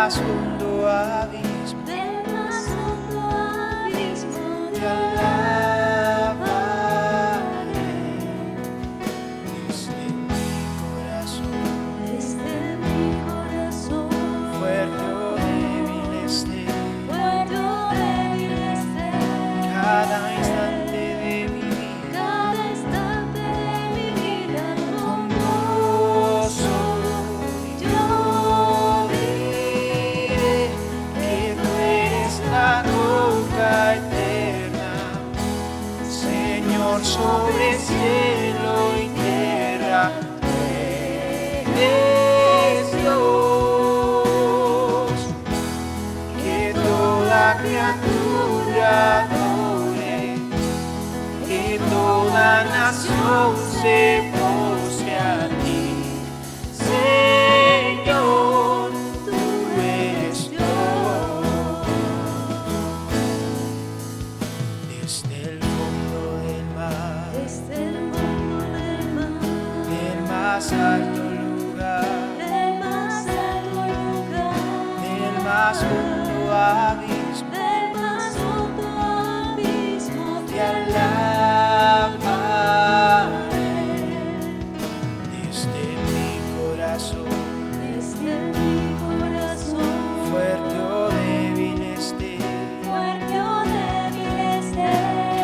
más hondo abismo, del más hondo abismo, te alabaré desde mi corazón, desde mi corazón, fuerte o débil esté, fuerte o débil esté, cada instante de mi vida, cada instante de mi vida, con gozo yo diré que tú eres la roca eterna, Señor sobre cielo y tierra, tú eres Dios, que toda criatura adore, que toda nación se postre a ti, Señor, tú eres Dios. Desde el fondo del mar, desde el fondo del mar, del más alto lugar, del más alto lugar, del más hondo abismo, del más hondo abismo, te alabaré desde mi corazón, desde mi corazón, fuerte o débil esté, fuerte o débil esté,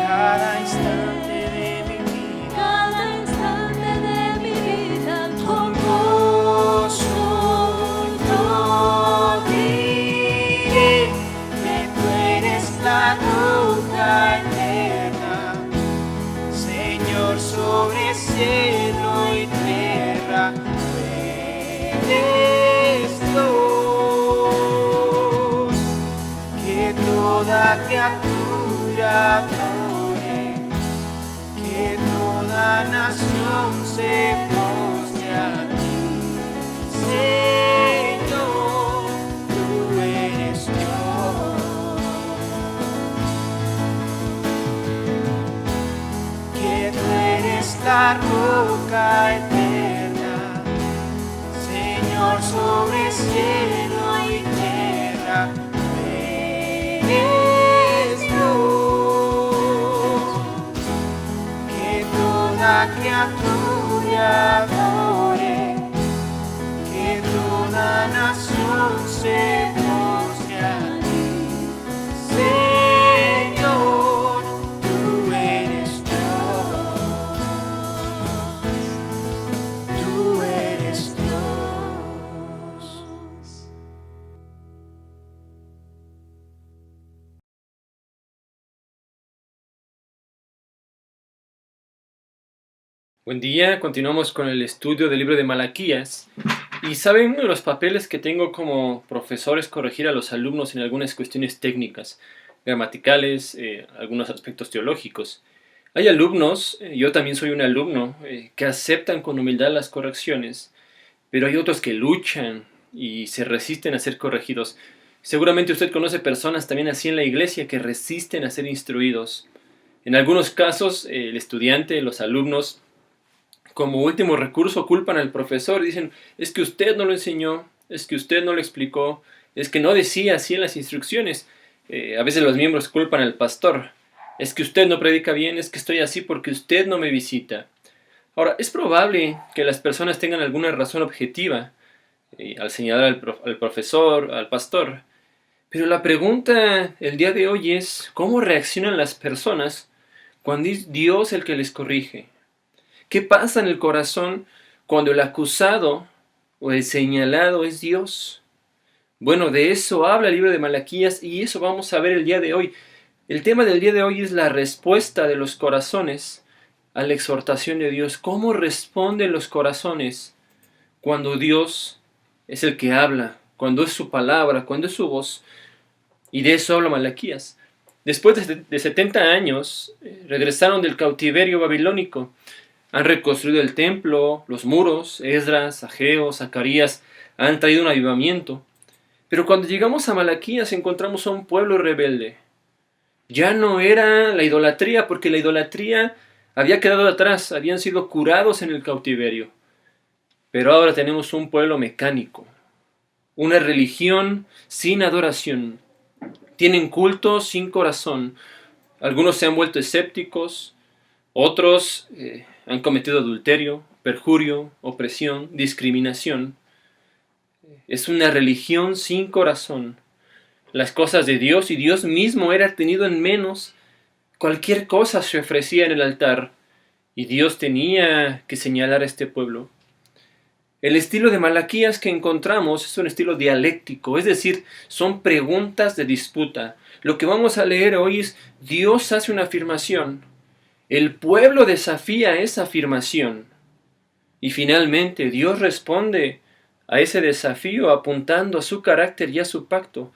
cada instante de mi vida, cada instante de mi vida, con gozo yo diré que tú eres la roca eterna, Señor sobre cielo y tierra, tú eres Dios, que toda criatura adore, que toda nación se postre a ti, Señor, tú eres Dios, que tú eres la roca eterna, Señor sobre cielo y tierra, tú eres Dios, que toda criatura adore, que toda nación se postre a ti, Señor, tú eres Dios, tú eres Dios. Buen día, continuamos con el estudio del libro de Malaquías. Y saben, uno de los papeles que tengo como profesor es corregir a los alumnos en algunas cuestiones técnicas, gramaticales, algunos aspectos teológicos. Hay alumnos, yo también soy un alumno, que aceptan con humildad las correcciones, pero hay otros que luchan y se resisten a ser corregidos. Seguramente usted conoce personas también así en la iglesia que resisten a ser instruidos. En algunos casos, el estudiante, los alumnos, como último recurso culpan al profesor, dicen, es que usted no lo enseñó, es que usted no lo explicó, es que no decía así en las instrucciones. A veces los miembros culpan al pastor, es que usted no predica bien, es que estoy así porque usted no me visita. Ahora, es probable que las personas tengan alguna razón objetiva al señalar al profesor, al pastor, pero la pregunta el día de hoy es, ¿cómo reaccionan las personas cuando es Dios el que les corrige? ¿Qué pasa en el corazón cuando el acusado o el señalado es Dios? Bueno, de eso habla el libro de Malaquías y eso vamos a ver el día de hoy. El tema del día de hoy es la respuesta de los corazones a la exhortación de Dios. ¿Cómo responden los corazones cuando Dios es el que habla, cuando es su palabra, cuando es su voz? Y de eso habla Malaquías. Después de 70 años, regresaron del cautiverio babilónico. Han reconstruido el templo, los muros. Esdras, Ageo, Zacarías han traído un avivamiento. Pero cuando llegamos a Malaquías encontramos a un pueblo rebelde. Ya no era la idolatría, porque la idolatría había quedado atrás, habían sido curados en el cautiverio. Pero ahora tenemos un pueblo mecánico, una religión sin adoración. Tienen culto sin corazón. Algunos se han vuelto escépticos, otros han cometido adulterio, perjurio, opresión, discriminación. Es una religión sin corazón. Las cosas de Dios y Dios mismo era tenido en menos. Cualquier cosa se ofrecía en el altar y Dios tenía que señalar a este pueblo. El estilo de Malaquías que encontramos es un estilo dialéctico, es decir, son preguntas de disputa. Lo que vamos a leer hoy es: Dios hace una afirmación, el pueblo desafía esa afirmación y finalmente Dios responde a ese desafío apuntando a su carácter y a su pacto.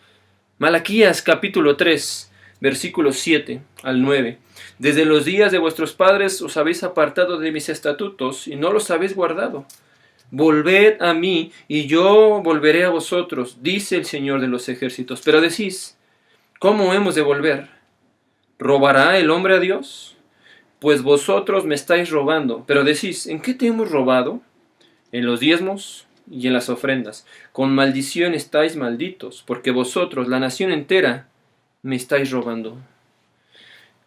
Malaquías capítulo 3, versículos 7 al 9. Desde los días de vuestros padres os habéis apartado de mis estatutos y no los habéis guardado. Volved a mí, y yo volveré a vosotros, dice el Señor de los ejércitos. Pero decís: ¿cómo hemos de volver? ¿Robará el hombre a Dios? Pues vosotros me estáis robando. Pero decís: ¿en qué te hemos robado? En los diezmos y en las ofrendas. Con maldición estáis malditos, porque vosotros, la nación entera, me estáis robando.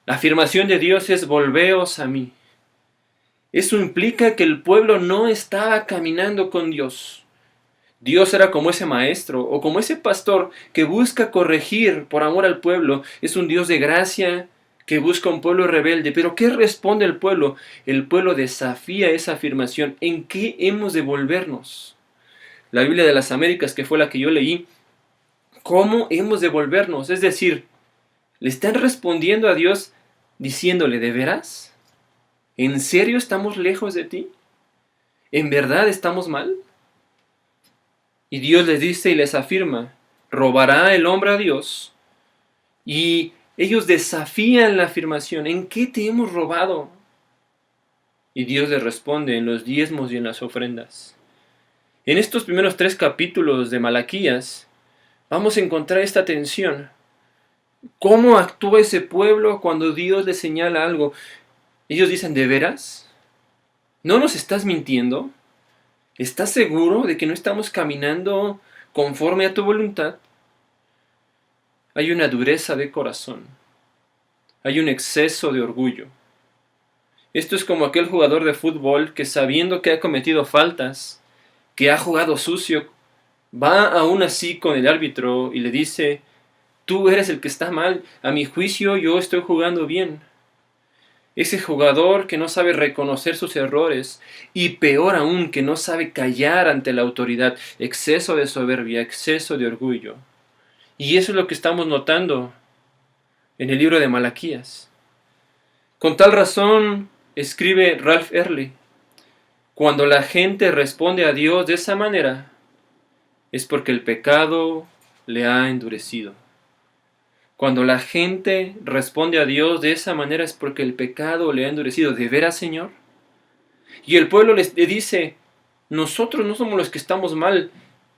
La afirmación de Dios es: volveos a mí. Eso implica que el pueblo no estaba caminando con Dios. Dios era como ese maestro o como ese pastor que busca corregir por amor al pueblo. Es un Dios de gracia que busca un pueblo rebelde. Pero ¿qué responde el pueblo? El pueblo desafía esa afirmación. ¿En qué hemos de volvernos? La Biblia de las Américas, que fue la que yo leí, ¿cómo hemos de volvernos? Es decir, le están respondiendo a Dios diciéndole: ¿de veras? ¿En serio estamos lejos de ti? ¿En verdad estamos mal? Y Dios les dice y les afirma: ¿robará el hombre a Dios? Y ellos desafían la afirmación: ¿en qué te hemos robado? Y Dios les responde: en los diezmos y en las ofrendas. En estos primeros 3 capítulos de Malaquías vamos a encontrar esta tensión. ¿Cómo actúa ese pueblo cuando Dios les señala algo? Ellos dicen: ¿de veras? ¿No nos estás mintiendo? ¿Estás seguro de que no estamos caminando conforme a tu voluntad? Hay una dureza de corazón. Hay un exceso de orgullo. Esto es como aquel jugador de fútbol que, sabiendo que ha cometido faltas, que ha jugado sucio, va aún así con el árbitro y le dice: tú eres el que está mal, a mi juicio yo estoy jugando bien. Ese jugador que no sabe reconocer sus errores y peor aún que no sabe callar ante la autoridad, exceso de soberbia, exceso de orgullo. Y eso es lo que estamos notando en el libro de Malaquías. Con tal razón escribe Ralph Early: cuando la gente responde a Dios de esa manera, es porque el pecado le ha endurecido. Cuando la gente responde a Dios de esa manera es porque el pecado le ha endurecido. ¿De veras, Señor? Y el pueblo le dice: nosotros no somos los que estamos mal.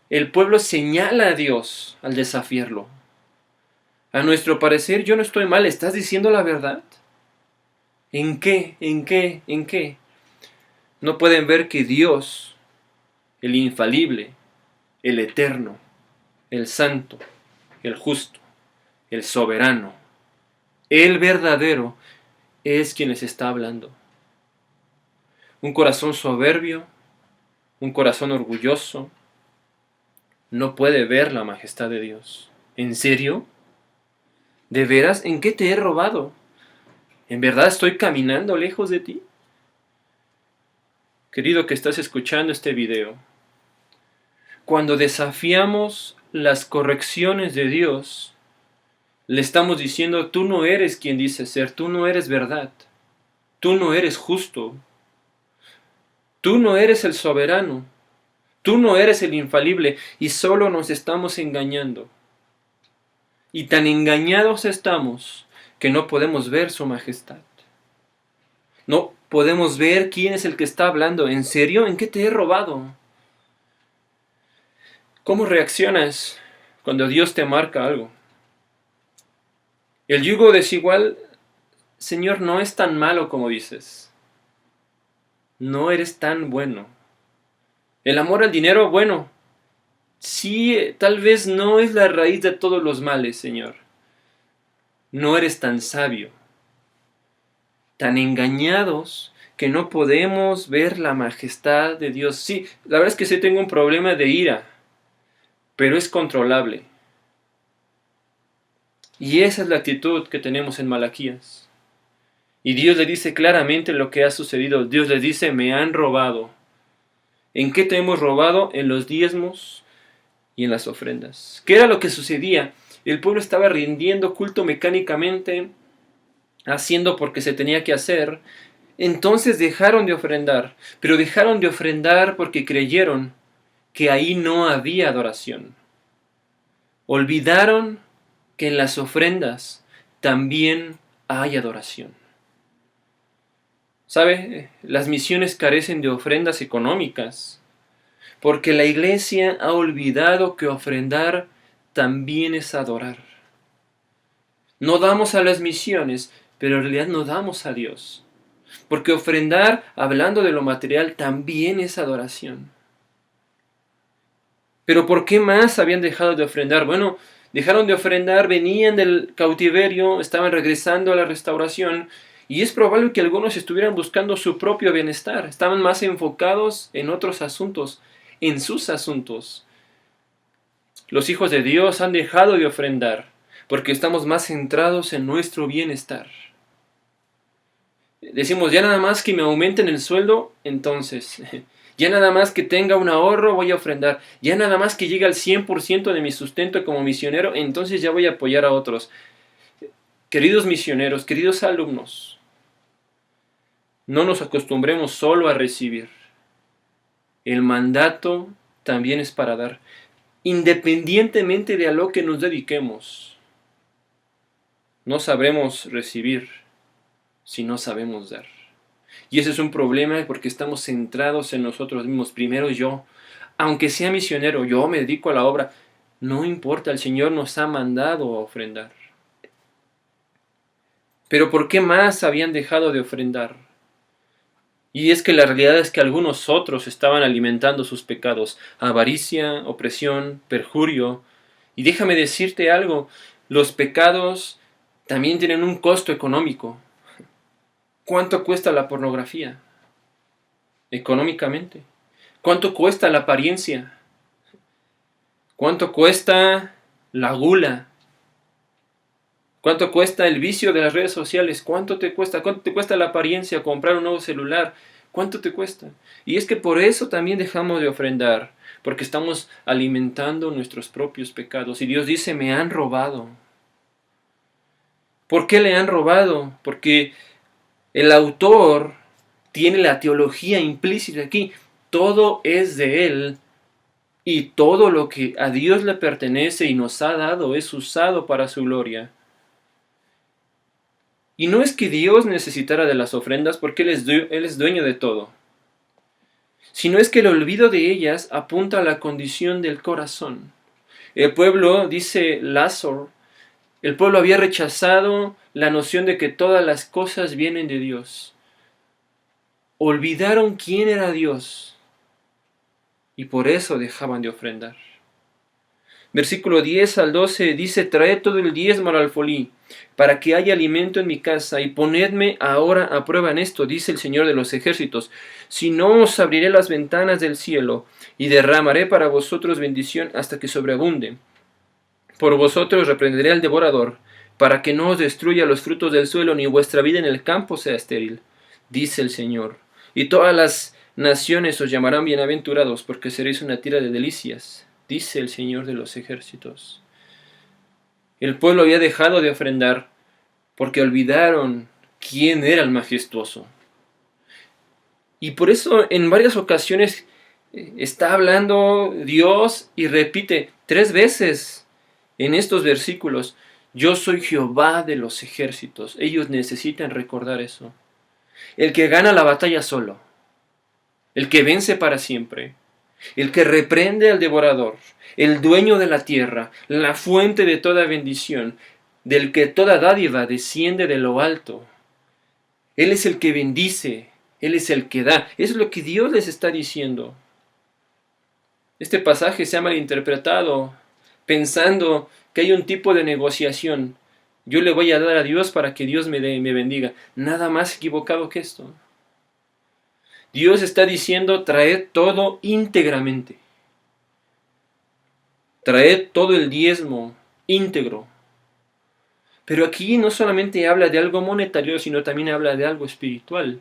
El pueblo señala a Dios al desafiarlo. A nuestro parecer, yo no estoy mal. ¿Estás diciendo la verdad? ¿En qué? ¿En qué? ¿En qué? No pueden ver que Dios, el infalible, el eterno, el santo, el justo, el soberano, el verdadero, es quien les está hablando. Un corazón soberbio, un corazón orgulloso, no puede ver la majestad de Dios. ¿En serio? ¿De veras? ¿En qué te he robado? ¿En verdad estoy caminando lejos de ti? Querido que estás escuchando este video, cuando desafiamos las correcciones de Dios, le estamos diciendo: tú no eres quien dices ser, tú no eres verdad, tú no eres justo, tú no eres el soberano, tú no eres el infalible, y solo nos estamos engañando. Y tan engañados estamos que no podemos ver su majestad. No podemos ver quién es el que está hablando. ¿En serio? ¿En qué te he robado? ¿Cómo reaccionas cuando Dios te marca algo? El yugo desigual, Señor, no es tan malo como dices. No eres tan bueno. El amor al dinero, bueno, Sí, tal vez no es la raíz de todos los males, Señor. No eres tan sabio, tan engañados, que no podemos ver la majestad de Dios. Sí, la verdad es que sí tengo un problema de ira, pero es controlable. Y esa es la actitud que tenemos en Malaquías. Y Dios le dice claramente lo que ha sucedido. Dios le dice, me han robado. ¿En qué te hemos robado? En los diezmos y en las ofrendas. ¿Qué era lo que sucedía? El pueblo estaba rindiendo culto mecánicamente, haciendo porque se tenía que hacer. Entonces dejaron de ofrendar, pero dejaron de ofrendar porque creyeron que ahí no había adoración. Olvidaron que en las ofrendas también hay adoración. ¿Sabe? Las misiones carecen de ofrendas económicas, porque la iglesia ha olvidado que ofrendar también es adorar. No damos a las misiones, pero en realidad no damos a Dios. Porque ofrendar, hablando de lo material, también es adoración. Pero ¿por qué más habían dejado de ofrendar? Bueno, dejaron de ofrendar, venían del cautiverio, estaban regresando a la restauración, y es probable que algunos estuvieran buscando su propio bienestar, estaban más enfocados en otros asuntos, en sus asuntos. Los hijos de Dios han dejado de ofrendar, porque estamos más centrados en nuestro bienestar. Decimos, ya nada más que me aumenten el sueldo, entonces, ya nada más que tenga un ahorro, voy a ofrendar. Ya nada más que llegue al 100% de mi sustento como misionero, entonces ya voy a apoyar a otros. Queridos misioneros, queridos alumnos, no nos acostumbremos solo a recibir. El mandato también es para dar, independientemente de a lo que nos dediquemos. No sabremos recibir si no sabemos dar. Y ese es un problema porque estamos centrados en nosotros mismos. Primero yo, aunque sea misionero, yo me dedico a la obra. No importa, el Señor nos ha mandado a ofrendar. Pero ¿por qué más habían dejado de ofrendar? Y es que la realidad es que algunos otros estaban alimentando sus pecados. Avaricia, opresión, perjurio. Y déjame decirte algo, los pecados también tienen un costo económico. ¿Cuánto cuesta la pornografía? Económicamente. ¿Cuánto cuesta la apariencia? ¿Cuánto cuesta la gula? ¿Cuánto cuesta el vicio de las redes sociales? ¿Cuánto te cuesta? ¿Cuánto te cuesta la apariencia? Comprar un nuevo celular. ¿Cuánto te cuesta? Y es que por eso también dejamos de ofrendar, porque estamos alimentando nuestros propios pecados. Y Dios dice, me han robado. ¿Por qué le han robado? Porque el autor tiene la teología implícita aquí. Todo es de Él y todo lo que a Dios le pertenece y nos ha dado es usado para su gloria. Y no es que Dios necesitara de las ofrendas porque Él es dueño de todo, sino es que el olvido de ellas apunta a la condición del corazón. El pueblo, dice Lázaro, el pueblo había rechazado la noción de que todas las cosas vienen de Dios. Olvidaron quién era Dios y por eso dejaban de ofrendar. Versículo 10 al 12 dice, traed todo el diezmo al alfolí, para que haya alimento en mi casa, y ponedme ahora a prueba en esto, dice el Señor de los ejércitos, si no os abriré las ventanas del cielo, y derramaré para vosotros bendición hasta que sobreabunde. Por vosotros reprenderé al devorador, para que no os destruya los frutos del suelo, ni vuestra vida en el campo sea estéril, dice el Señor. Y todas las naciones os llamarán bienaventurados, porque seréis una tierra de delicias, dice el Señor de los ejércitos. El pueblo había dejado de ofrendar porque olvidaron quién era el majestuoso. Y por eso en varias ocasiones está hablando Dios y repite 3 veces en estos versículos, yo soy Jehová de los ejércitos. Ellos necesitan recordar eso. El que gana la batalla solo, el que vence para siempre, el que reprende al devorador, el dueño de la tierra, la fuente de toda bendición, del que toda dádiva desciende de lo alto. Él es el que bendice, Él es el que da. Eso es lo que Dios les está diciendo. Este pasaje se ha malinterpretado pensando que hay un tipo de negociación. Yo le voy a dar a Dios para que Dios me bendiga. Nada más equivocado que esto. Dios está diciendo, traed todo íntegramente. Traed todo el diezmo íntegro. Pero aquí no solamente habla de algo monetario, sino también habla de algo espiritual.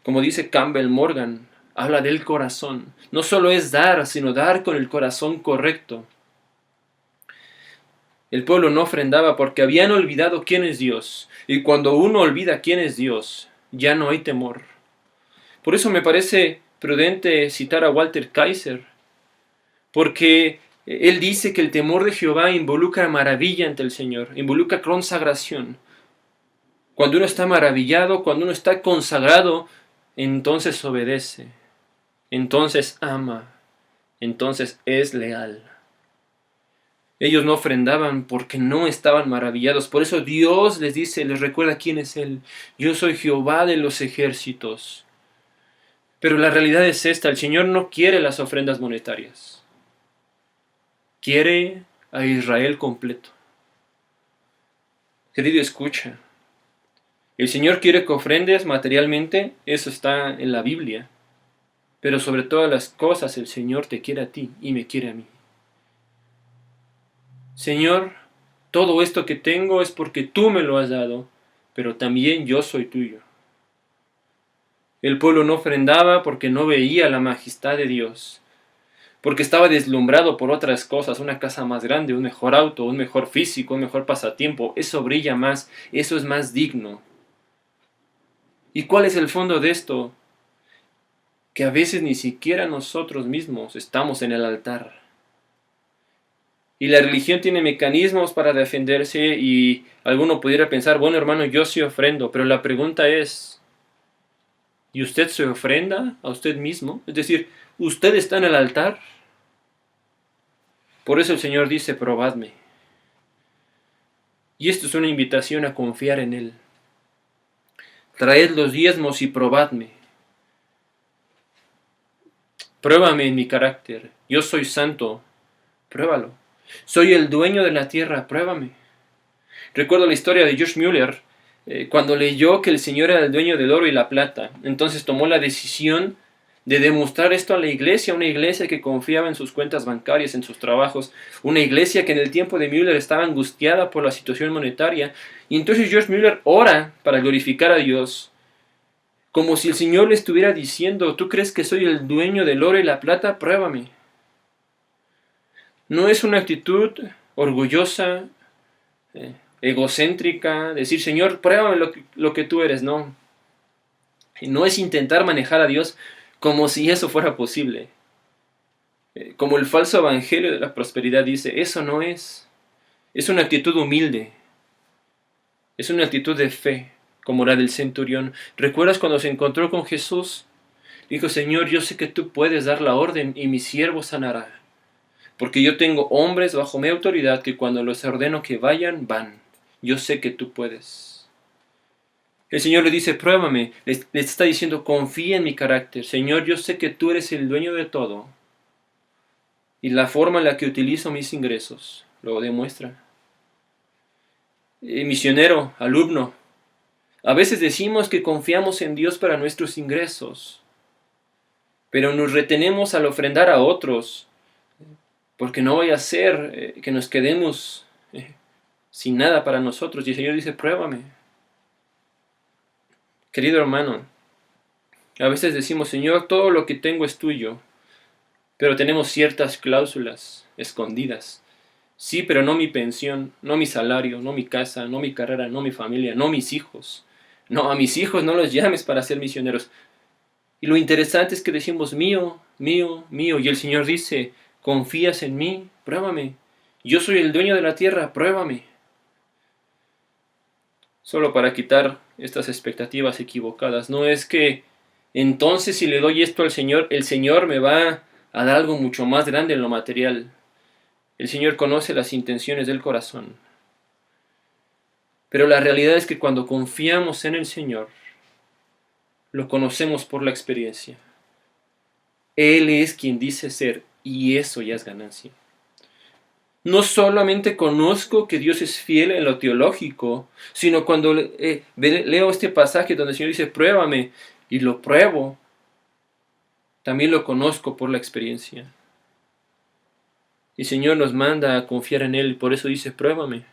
Como dice Campbell Morgan, habla del corazón. No solo es dar, sino dar con el corazón correcto. El pueblo no ofrendaba porque habían olvidado quién es Dios. Y cuando uno olvida quién es Dios, ya no hay temor. Por eso me parece prudente citar a Walter Kaiser, porque él dice que el temor de Jehová involucra maravilla ante el Señor, involucra consagración. Cuando uno está maravillado, cuando uno está consagrado, entonces obedece, entonces ama, entonces es leal. Ellos no ofrendaban porque no estaban maravillados. Por eso Dios les dice, les recuerda quién es Él. Yo soy Jehová de los ejércitos. Pero la realidad es esta, el Señor no quiere las ofrendas monetarias. Quiere a Israel completo. Querido, escucha. El Señor quiere que ofrendes materialmente, eso está en la Biblia. Pero sobre todas las cosas el Señor te quiere a ti y me quiere a mí. Señor, todo esto que tengo es porque tú me lo has dado, pero también yo soy tuyo. El pueblo no ofrendaba porque no veía la majestad de Dios, porque estaba deslumbrado por otras cosas, una casa más grande, un mejor auto, un mejor físico, un mejor pasatiempo. Eso brilla más, eso es más digno. ¿Y cuál es el fondo de esto? Que a veces ni siquiera nosotros mismos estamos en el altar. Y la religión tiene mecanismos para defenderse y alguno pudiera pensar, bueno hermano, yo sí ofrendo, pero la pregunta es, ¿y usted se ofrenda a usted mismo? Es decir, ¿usted está en el altar? Por eso el Señor dice, probadme. Y esto es una invitación a confiar en Él. Traed los diezmos y probadme. Pruébame en mi carácter. Yo soy santo. Pruébalo. Soy el dueño de la tierra. Pruébame. Recuerdo la historia de George Mueller, cuando leyó que el Señor era el dueño del oro y la plata. Entonces tomó la decisión de demostrar esto a la iglesia, una iglesia que confiaba en sus cuentas bancarias, en sus trabajos, una iglesia que en el tiempo de Mueller estaba angustiada por la situación monetaria. Y entonces George Mueller ora para glorificar a Dios, como si el Señor le estuviera diciendo, ¿tú crees que soy el dueño del oro y la plata? Pruébame. No es una actitud orgullosa, egocéntrica, decir, Señor, pruébame lo que tú eres, no. Y no es intentar manejar a Dios como si eso fuera posible. Como el falso evangelio de la prosperidad dice, eso no es. Es una actitud humilde. Es una actitud de fe, como la del centurión. ¿Recuerdas cuando se encontró con Jesús? Dijo, Señor, yo sé que tú puedes dar la orden y mi siervo sanará. Porque yo tengo hombres bajo mi autoridad que cuando los ordeno que vayan, van. Yo sé que tú puedes. El Señor le dice, pruébame. Le está diciendo, confía en mi carácter. Señor, yo sé que tú eres el dueño de todo. Y la forma en la que utilizo mis ingresos lo demuestra. Misionero, alumno, a veces decimos que confiamos en Dios para nuestros ingresos, pero nos retenemos al ofrendar a otros, porque no vaya a ser que nos quedemos sin nada para nosotros. Y el Señor dice, pruébame. Querido hermano, a veces decimos, Señor, todo lo que tengo es tuyo, pero tenemos ciertas cláusulas escondidas. Sí, pero no mi pensión, no mi salario, no mi casa, no mi carrera, no mi familia, no mis hijos. No, a mis hijos no los llames para ser misioneros. Y lo interesante es que decimos mío, mío, mío. Y el Señor dice, ¿confías en mí? Pruébame. Yo soy el dueño de la tierra, pruébame. Solo para quitar estas expectativas equivocadas. No es que entonces si le doy esto al Señor, el Señor me va a dar algo mucho más grande en lo material. El Señor conoce las intenciones del corazón. Pero la realidad es que cuando confiamos en el Señor, lo conocemos por la experiencia. Él es quien dice ser y eso ya es ganancia. No solamente conozco que Dios es fiel en lo teológico, sino cuando leo este pasaje donde el Señor dice, pruébame, y lo pruebo, también lo conozco por la experiencia. Y el Señor nos manda a confiar en Él, y por eso dice, pruébame.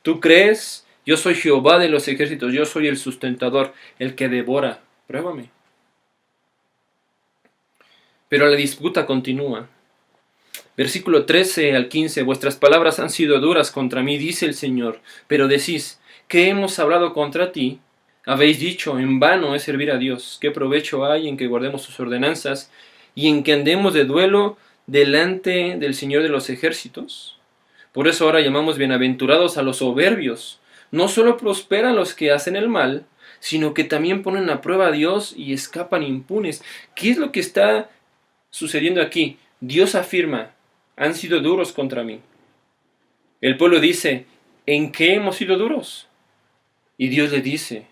¿Tú crees? Yo soy Jehová de los ejércitos, yo soy el sustentador, el que devora. Pruébame. Pero la disputa continúa. Versículo 13 al 15, vuestras palabras han sido duras contra mí, dice el Señor, pero decís, ¿qué hemos hablado contra ti? Habéis dicho, en vano es servir a Dios, ¿qué provecho hay en que guardemos sus ordenanzas y en que andemos de duelo delante del Señor de los ejércitos? Por eso ahora llamamos bienaventurados a los soberbios. No solo prosperan los que hacen el mal, sino que también ponen a prueba a Dios y escapan impunes. ¿Qué es lo que está sucediendo aquí? Dios afirma, han sido duros contra mí. El pueblo dice, ¿en qué hemos sido duros? Y Dios le dice,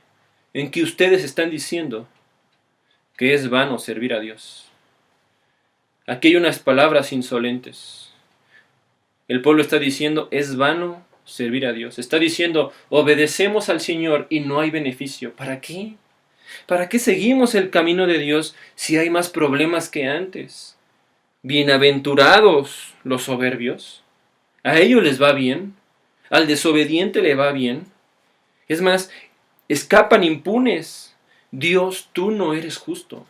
en que ustedes están diciendo que es vano servir a Dios. Aquí hay unas palabras insolentes. El pueblo está diciendo, es vano servir a Dios. Está diciendo, obedecemos al Señor y no hay beneficio. ¿Para qué? ¿Para qué seguimos el camino de Dios si hay más problemas que antes? Bienaventurados los soberbios. A ellos les va bien. Al desobediente le va bien. Es más, escapan impunes. Dios, tú no eres justo.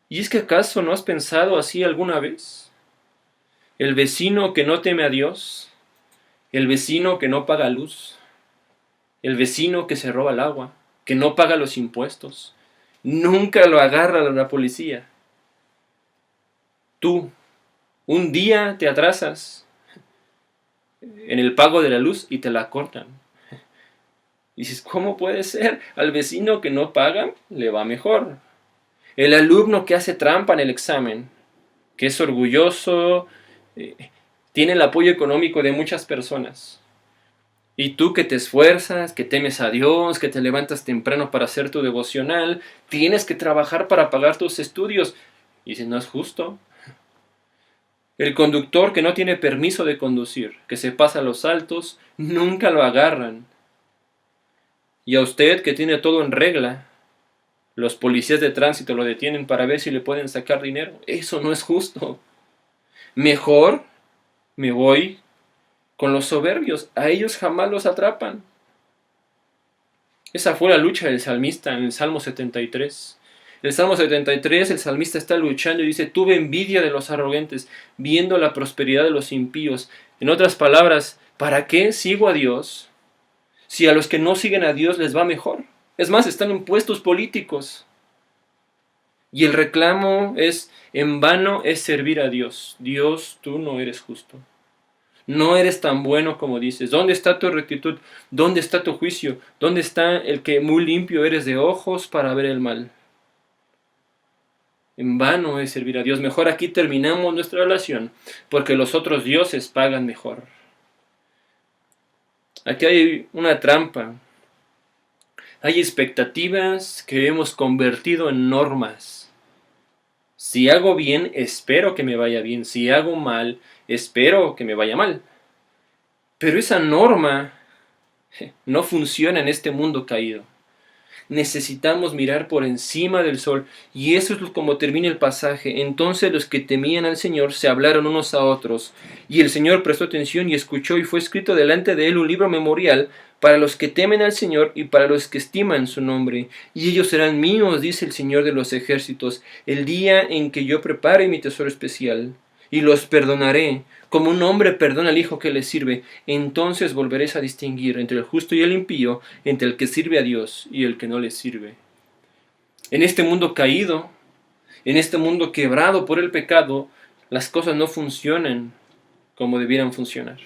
¿Y es que acaso no has pensado así alguna vez? El vecino que no teme a Dios, el vecino que no paga luz, el vecino que se roba el agua, que no paga los impuestos, nunca lo agarra la policía. Tú, un día te atrasas en el pago de la luz y te la cortan. Y dices, ¿cómo puede ser? Al vecino que no paga le va mejor. El alumno que hace trampa en el examen, que es orgulloso, tiene el apoyo económico de muchas personas. Y tú que te esfuerzas, que temes a Dios, que te levantas temprano para hacer tu devocional, tienes que trabajar para pagar tus estudios. Y dices, no es justo. El conductor que no tiene permiso de conducir, que se pasa a los altos, nunca lo agarran. Y a usted que tiene todo en regla, los policías de tránsito lo detienen para ver si le pueden sacar dinero. Eso no es justo. Mejor me voy con los soberbios. A ellos jamás los atrapan. Esa fue la lucha del salmista en el Salmo 73. El Salmo 73, el salmista está luchando y dice, tuve envidia de los arrogantes, viendo la prosperidad de los impíos. En otras palabras, ¿para qué sigo a Dios si a los que no siguen a Dios les va mejor? Es más, están en puestos políticos. Y el reclamo es, en vano es servir a Dios. Dios, tú no eres justo. No eres tan bueno como dices. ¿Dónde está tu rectitud? ¿Dónde está tu juicio? ¿Dónde está el que muy limpio eres de ojos para ver el mal? En vano es servir a Dios. Mejor aquí terminamos nuestra relación, porque los otros dioses pagan mejor. Aquí hay una trampa. Hay expectativas que hemos convertido en normas. Si hago bien, espero que me vaya bien. Si hago mal, espero que me vaya mal. Pero esa norma no funciona en este mundo caído. Necesitamos mirar por encima del sol, y eso es como termina el pasaje. Entonces los que temían al Señor se hablaron unos a otros, y el Señor prestó atención y escuchó, y fue escrito delante de él un libro memorial para los que temen al Señor y para los que estiman su nombre. Y ellos serán míos, dice el Señor de los ejércitos, el día en que yo prepare mi tesoro especial, y los perdonaré, como un hombre perdona al hijo que le sirve. Entonces volveréis a distinguir entre el justo y el impío, entre el que sirve a Dios y el que no le sirve. En este mundo caído, en este mundo quebrado por el pecado, las cosas no funcionan como debieran funcionar.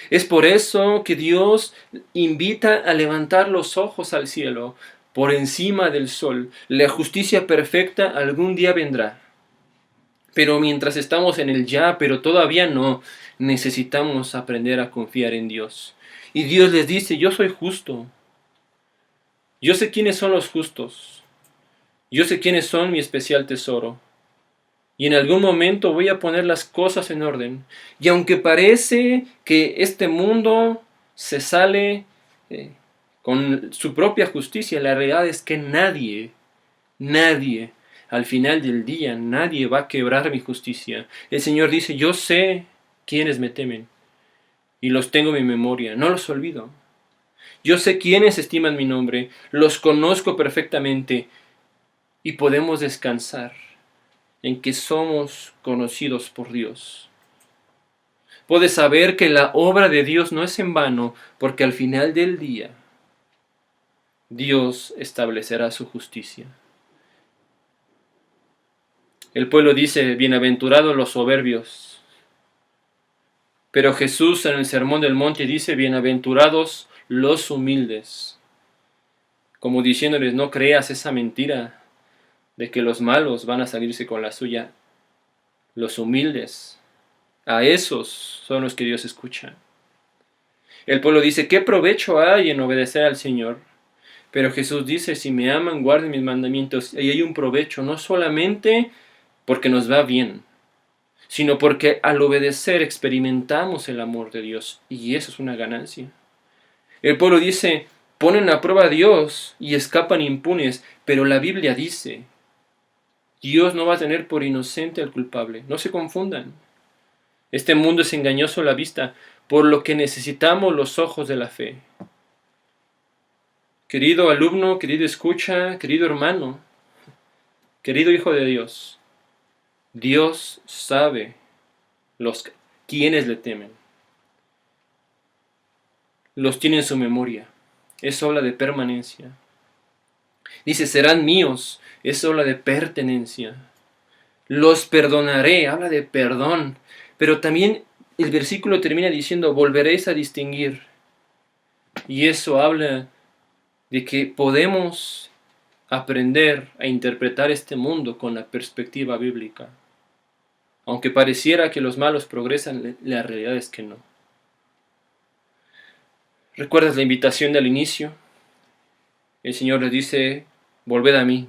Es por eso que Dios invita a levantar los ojos al cielo, por encima del sol. La justicia perfecta algún día vendrá. Pero mientras estamos en el ya, pero todavía no, necesitamos aprender a confiar en Dios. Y Dios les dice, yo soy justo. Yo sé quiénes son los justos. Yo sé quiénes son mi especial tesoro. Y en algún momento voy a poner las cosas en orden. Y aunque parece que este mundo se sale con su propia justicia, la realidad es que nadie, al final del día, nadie va a quebrar mi justicia. El Señor dice, yo sé quiénes me temen y los tengo en mi memoria, no los olvido. Yo sé quiénes estiman mi nombre, los conozco perfectamente y podemos descansar en que somos conocidos por Dios. Puedes saber que la obra de Dios no es en vano, porque al final del día Dios establecerá su justicia. El pueblo dice, bienaventurados los soberbios. Pero Jesús en el Sermón del Monte dice, bienaventurados los humildes. Como diciéndoles, no creas esa mentira de que los malos van a salirse con la suya. Los humildes, a esos son los que Dios escucha. El pueblo dice, ¿qué provecho hay en obedecer al Señor? Pero Jesús dice, si me aman, guarden mis mandamientos. Y hay un provecho, no solamente porque nos va bien, sino porque al obedecer experimentamos el amor de Dios. Y eso es una ganancia. El pueblo dice, ponen a prueba a Dios y escapan impunes. Pero la Biblia dice, Dios no va a tener por inocente al culpable. No se confundan. Este mundo es engañoso a la vista, por lo que necesitamos los ojos de la fe. Querido alumno, querido escucha, querido hermano, querido hijo de Dios, Dios sabe quienes le temen. Los tiene en su memoria. Eso habla de permanencia. Dice, serán míos. Eso habla de pertenencia. Los perdonaré. Habla de perdón. Pero también el versículo termina diciendo, volveréis a distinguir. Y eso habla de que podemos aprender a interpretar este mundo con la perspectiva bíblica. Aunque pareciera que los malos progresan, la realidad es que no. ¿Recuerdas la invitación del inicio? El Señor les dice, volved a mí,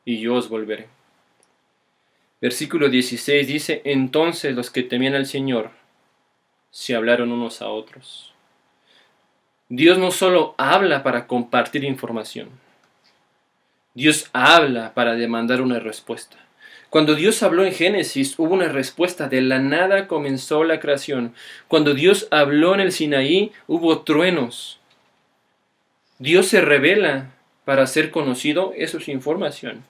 y yo os volveré. Versículo 16 dice, entonces los que temían al Señor se hablaron unos a otros. Dios no solo habla para compartir información. Dios habla para demandar una respuesta. Cuando Dios habló en Génesis, hubo una respuesta. De la nada comenzó la creación. Cuando Dios habló en el Sinaí, hubo truenos. Dios se revela para ser conocido, eso es información.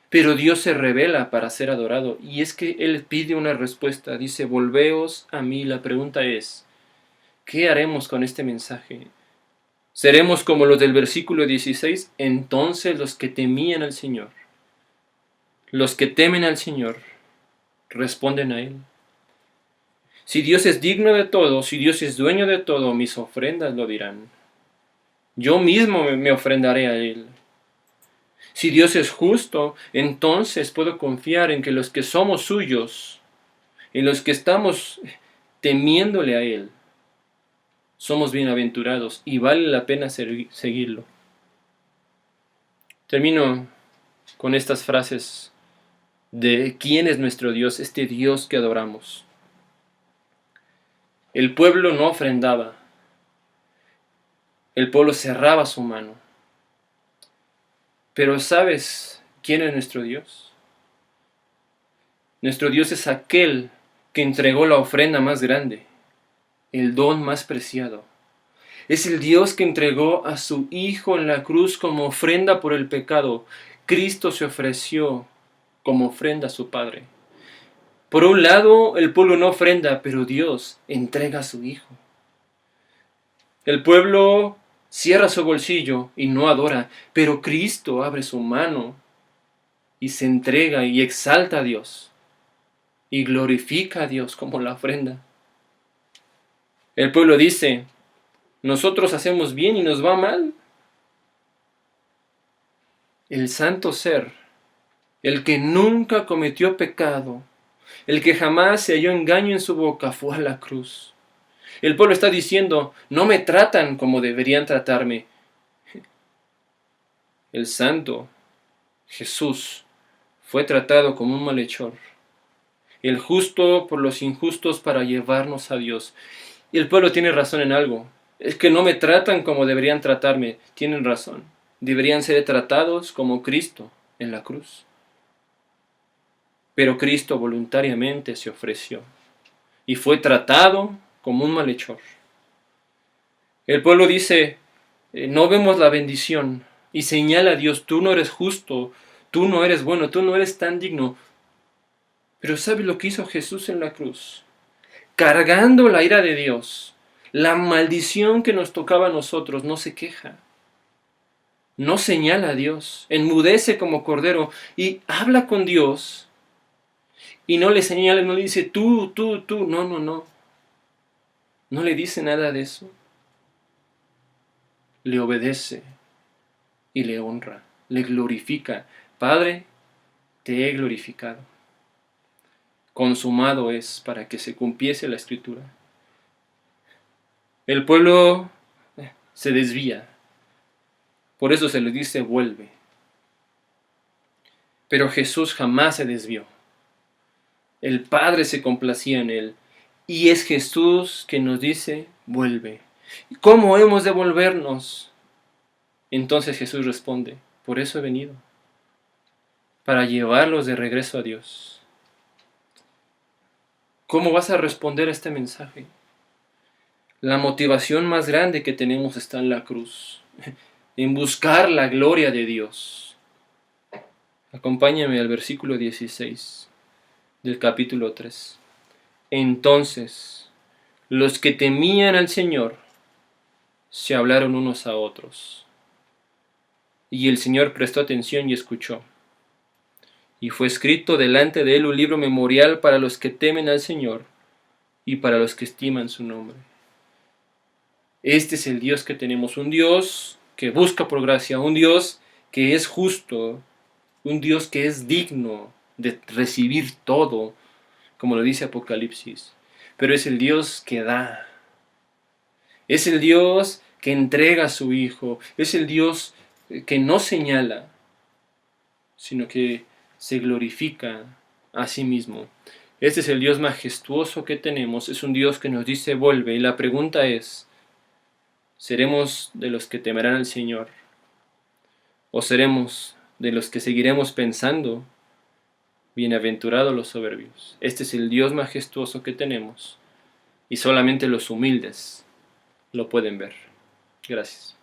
Pero Dios se revela para ser adorado. Y es que Él pide una respuesta. Dice, volveos a mí. La pregunta es, ¿qué haremos con este mensaje? ¿Seremos como los del versículo 16? Entonces los que temían al Señor, los que temen al Señor, responden a Él. Si Dios es digno de todo, si Dios es dueño de todo, mis ofrendas lo dirán. Yo mismo me ofrendaré a Él. Si Dios es justo, entonces puedo confiar en que los que somos suyos, en los que estamos temiéndole a Él, somos bienaventurados y vale la pena seguirlo. Termino con estas frases de quién es nuestro Dios, este Dios que adoramos. El pueblo no ofrendaba. El pueblo cerraba su mano. Pero ¿sabes quién es nuestro Dios? Nuestro Dios es aquel que entregó la ofrenda más grande, el don más preciado. Es el Dios que entregó a su Hijo en la cruz como ofrenda por el pecado. Cristo se ofreció como ofrenda a su Padre. Por un lado, el pueblo no ofrenda, pero Dios entrega a su Hijo. El pueblo cierra su bolsillo y no adora, pero Cristo abre su mano y se entrega y exalta a Dios y glorifica a Dios como la ofrenda. El pueblo dice, nosotros hacemos bien y nos va mal. El santo ser, el que nunca cometió pecado, el que jamás se halló engaño en su boca, fue a la cruz. El pueblo está diciendo, no me tratan como deberían tratarme. El santo Jesús fue tratado como un malhechor, el justo por los injustos para llevarnos a Dios. Y el pueblo tiene razón en algo. Es que no me tratan como deberían tratarme. Tienen razón. Deberían ser tratados como Cristo en la cruz. Pero Cristo voluntariamente se ofreció y fue tratado como un malhechor. El pueblo dice, no vemos la bendición, y señala a Dios, tú no eres justo, tú no eres bueno, tú no eres tan digno. Pero ¿sabes lo que hizo Jesús en la cruz? Cargando la ira de Dios, la maldición que nos tocaba a nosotros, no se queja. No señala a Dios, enmudece como cordero y habla con Dios. Y no le señala, no le dice tú, no. No le dice nada de eso. Le obedece y le honra, le glorifica. Padre, te he glorificado. Consumado es para que se cumpliese la escritura. El pueblo se desvía. Por eso se le dice vuelve. Pero Jesús jamás se desvió. El Padre se complacía en él. Y es Jesús que nos dice vuelve. ¿Cómo hemos de volvernos? Entonces Jesús responde, por eso he venido, para llevarlos de regreso a Dios. ¿Cómo vas a responder a este mensaje? La motivación más grande que tenemos está en la cruz, en buscar la gloria de Dios. Acompáñame al versículo 16 del capítulo 3. Entonces, los que temían al Señor se hablaron unos a otros. Y el Señor prestó atención y escuchó. Y fue escrito delante de él un libro memorial para los que temen al Señor y para los que estiman su nombre. Este es el Dios que tenemos, un Dios que busca por gracia, un Dios que es justo, un Dios que es digno de recibir todo, como lo dice Apocalipsis. Pero es el Dios que da. Es el Dios que entrega a su Hijo. Es el Dios que no señala, sino que se glorifica a sí mismo. Este es el Dios majestuoso que tenemos. Es un Dios que nos dice vuelve. Y la pregunta es, ¿seremos de los que temerán al Señor? ¿O seremos de los que seguiremos pensando, bienaventurados los soberbios? Este es el Dios majestuoso que tenemos. Y solamente los humildes lo pueden ver. Gracias.